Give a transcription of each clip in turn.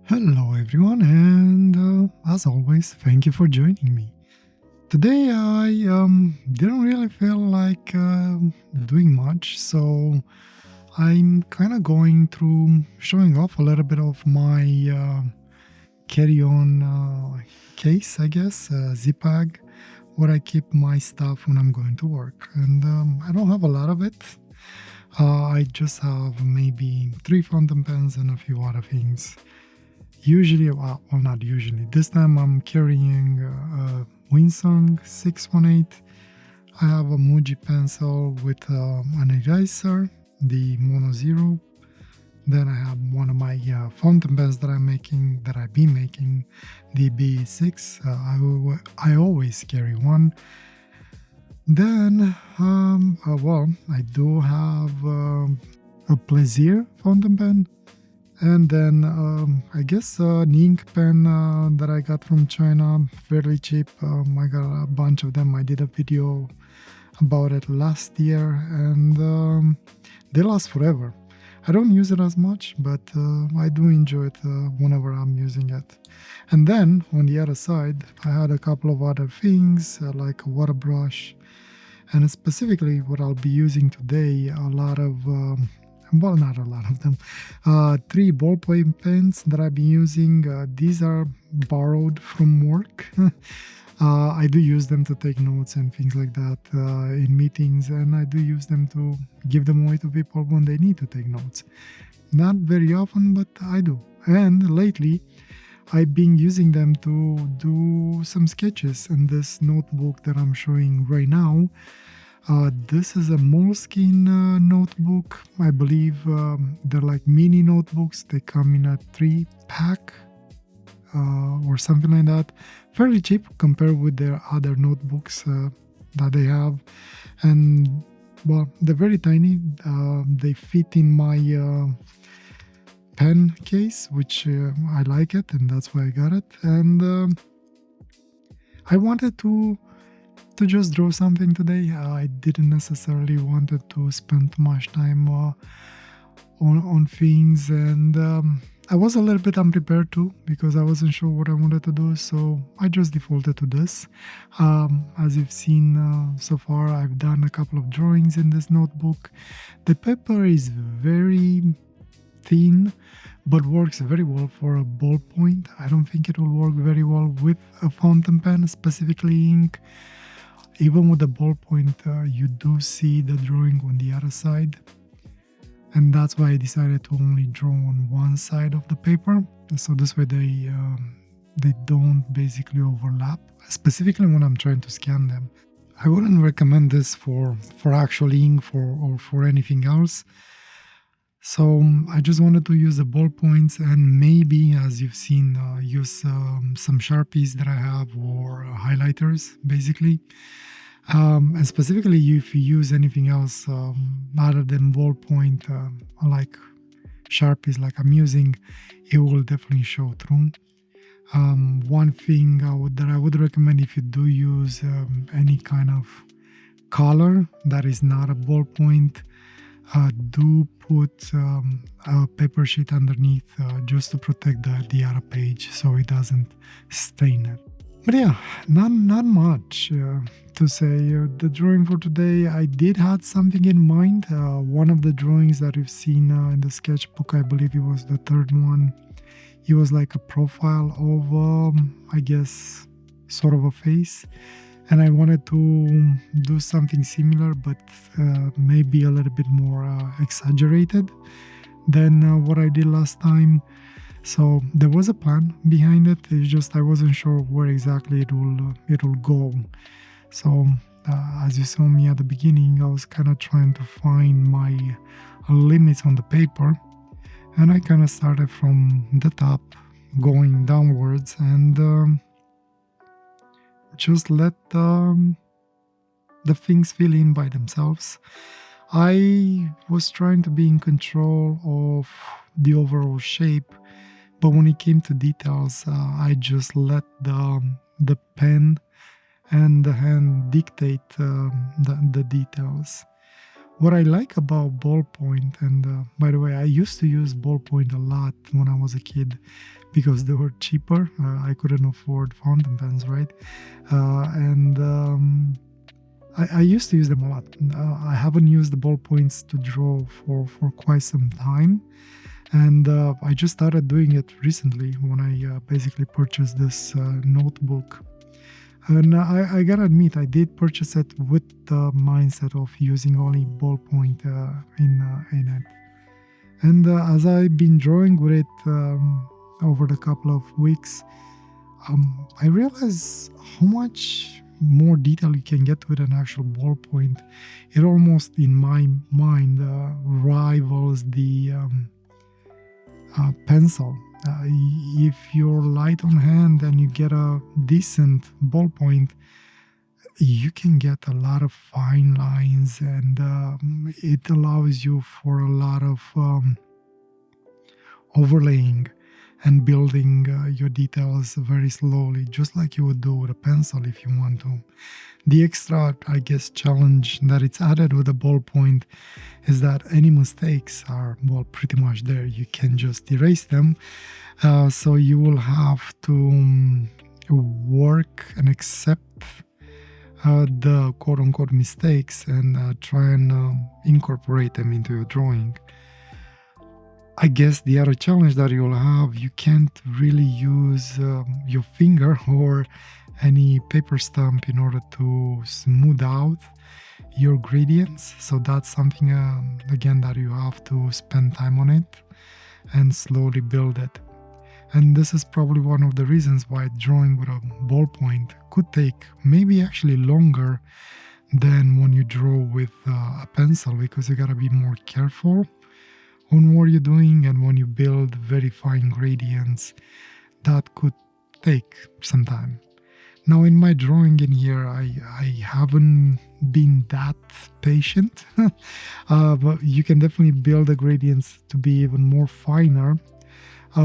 Hello, everyone, and as always, thank you for joining me. Today, I didn't really feel like doing much, so I'm kind of going through showing off a little bit of my carry on case, I guess, zip bag, where I keep my stuff when I'm going to work. And I don't have a lot of it. I just have maybe 3 fountain pens and a few other things. Usually, well, not usually. This time I'm carrying a Winsong 618. I have a Muji pencil with an eraser, the Mono Zero. Then I have one of my fountain pens that I've been making, the B6. I always carry one. Then, I do have a Plaisir fountain pen. And then I guess an ink pen that I got from China, fairly cheap. I got a bunch of them. I did a video about it last year, and they last forever. I don't use it as much, but I do enjoy it whenever I'm using it. And then on the other side, I had a couple of other things like a water brush, and specifically what I'll be using today, a lot of well, not a lot of them. 3 ballpoint pens that I've been using. These are borrowed from work. I do use them to take notes and things like that in meetings, and I do use them to give them away to people when they need to take notes. Not very often, but I do. And lately, I've been using them to do some sketches in this notebook that I'm showing right now. This is a Moleskine notebook. I believe they're like mini notebooks. They come in a 3-pack or something like that. Fairly cheap compared with their other notebooks that they have. And, well, they're very tiny. They fit in my pen case, which I like it, and that's why I got it. And I wanted to just draw something today. I didn't necessarily wanted to spend too much time on things, and I was a little bit unprepared too because I wasn't sure what I wanted to do, so I just defaulted to this. As you've seen so far, I've done a couple of drawings in this notebook. The paper is very thin but works very well for a ballpoint. I don't think it will work very well with a fountain pen, specifically ink. Even with the ballpoint, you do see the drawing on the other side. And that's why I decided to only draw on one side of the paper. So this way they don't basically overlap, specifically when I'm trying to scan them. I wouldn't recommend this for actual ink or for anything else. So I just wanted to use the ballpoints and maybe, as you've seen, use some Sharpies that I have or highlighters, basically. And specifically, if you use anything else other than ballpoint, like Sharpies, like I'm using, it will definitely show through. One thing that I would recommend if you do use any kind of color that is not a ballpoint, do put a paper sheet underneath just to protect the other page so it doesn't stain it. But yeah, not much to say. The drawing for today, I did have something in mind. One of the drawings that you've seen in the sketchbook, I believe it was the third one. It was like a profile of, I guess, sort of a face. And I wanted to do something similar, but maybe a little bit more exaggerated than what I did last time. So there was a plan behind it. It's just I wasn't sure where exactly it will go. So as you saw me at the beginning, I was kind of trying to find my limits on the paper, and I kind of started from the top, going downwards, and just let the things fill in by themselves. I was trying to be in control of the overall shape, but when it came to details, I just let the pen and the hand dictate the details. What I like about ballpoint, and by the way, I used to use ballpoint a lot when I was a kid because they were cheaper. I couldn't afford fountain pens, right? And I used to use them a lot. I haven't used the ballpoints to draw for quite some time. And I just started doing it recently when I basically purchased this notebook. And I gotta admit, I did purchase it with the mindset of using only ballpoint in it. And as I've been drawing with it over the couple of weeks, I realized how much more detail you can get with an actual ballpoint. It almost, in my mind, rivals the pencil. If you're light on hand and you get a decent ballpoint, you can get a lot of fine lines, and it allows you for a lot of overlaying and building your details very slowly, just like you would do with a pencil if you want to. The extra, I guess, challenge that it's added with a ballpoint is that any mistakes are, well, pretty much there. You can just erase them. So you will have to work and accept the quote-unquote mistakes and try and incorporate them into your drawing. I guess the other challenge that you'll have, you can't really use your finger or any paper stamp in order to smooth out your gradients. So that's something, again, that you have to spend time on it and slowly build it. And this is probably one of the reasons why drawing with a ballpoint could take maybe actually longer than when you draw with a pencil, because you gotta be more careful on what you're doing, and when you build very fine gradients, that could take some time. Now, in my drawing in here, I haven't been that patient, but you can definitely build the gradients to be even more finer.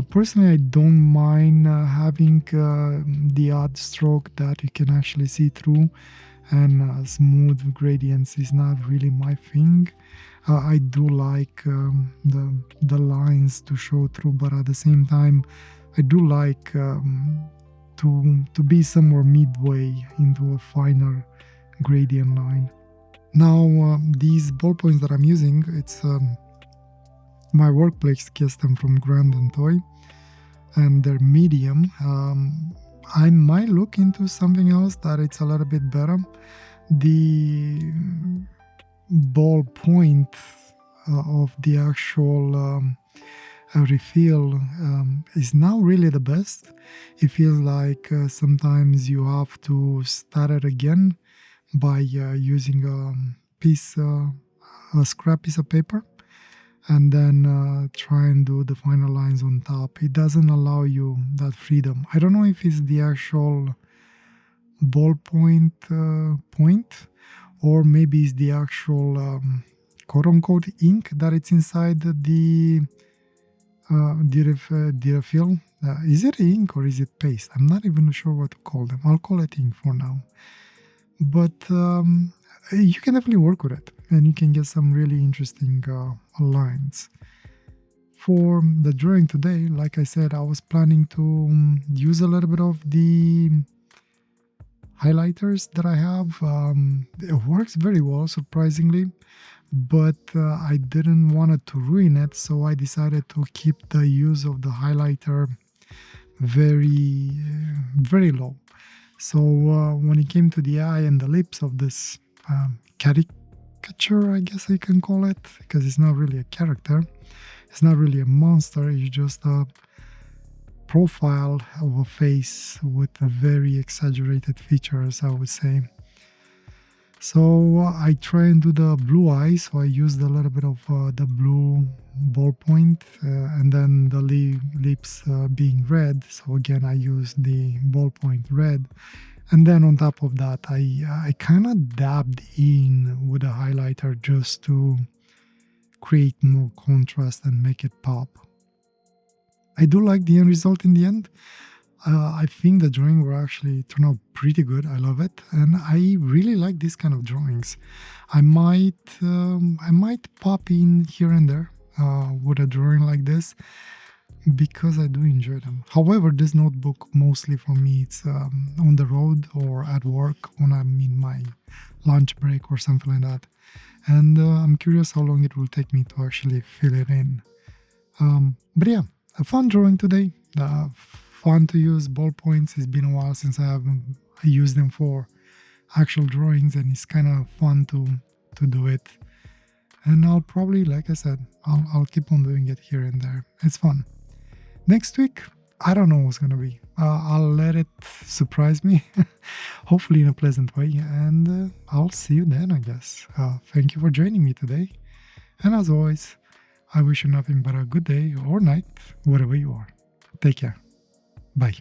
Personally, I don't mind having the odd stroke that you can actually see through, and smooth gradients is not really my thing. I do like the lines to show through, but at the same time, I do like to be somewhere midway into a finer gradient line. Now, these ballpoints that I'm using, it's my workplace gets them from Grand and Toy, and they're medium. I might look into something else that it's a little bit better. The ballpoint of the actual refill is not really the best. It feels like sometimes you have to start it again by using a scrap piece of paper, and then try and do the final lines on top. It doesn't allow you that freedom. I don't know if it's the actual ballpoint point, or maybe it's the actual quote-unquote ink that it's inside the refill. Is it ink or is it paste? I'm not even sure what to call them. I'll call it ink for now. But you can definitely work with it, and you can get some really interesting lines. For the drawing today, like I said, I was planning to use a little bit of the highlighters that I have. It works very well, surprisingly, but I didn't want it to ruin it, so I decided to keep the use of the highlighter very, very low. So when it came to the eye and the lips of this caricature, I guess I can call it, because it's not really a character, it's not really a monster, it's just a profile of a face with a very exaggerated features, I would say. So I try and do the blue eyes, so I used a little bit of the blue ballpoint, and then the lips being red, so again I used the ballpoint red, and then on top of that I kind of dabbed in with a highlighter just to create more contrast and make it pop. I do like the end result in the end. I think the drawing will actually turn out pretty good. I love it, and I really like this kind of drawings. I might pop in here and there with a drawing like this because I do enjoy them. However, this notebook mostly for me it's on the road or at work when I'm in my lunch break or something like that. And I'm curious how long it will take me to actually fill it in. But yeah, a fun drawing today. Fun to use ballpoints. It's been a while since I used them for actual drawings, and it's kind of fun to do it. And I'll probably, like I said, I'll keep on doing it here and there. It's fun. Next week, I don't know what's gonna be. I'll let it surprise me, hopefully in a pleasant way, and I'll see you then, I guess. Thank you for joining me today, and as always, I wish you nothing but a good day or night, wherever you are. Take care. Bye.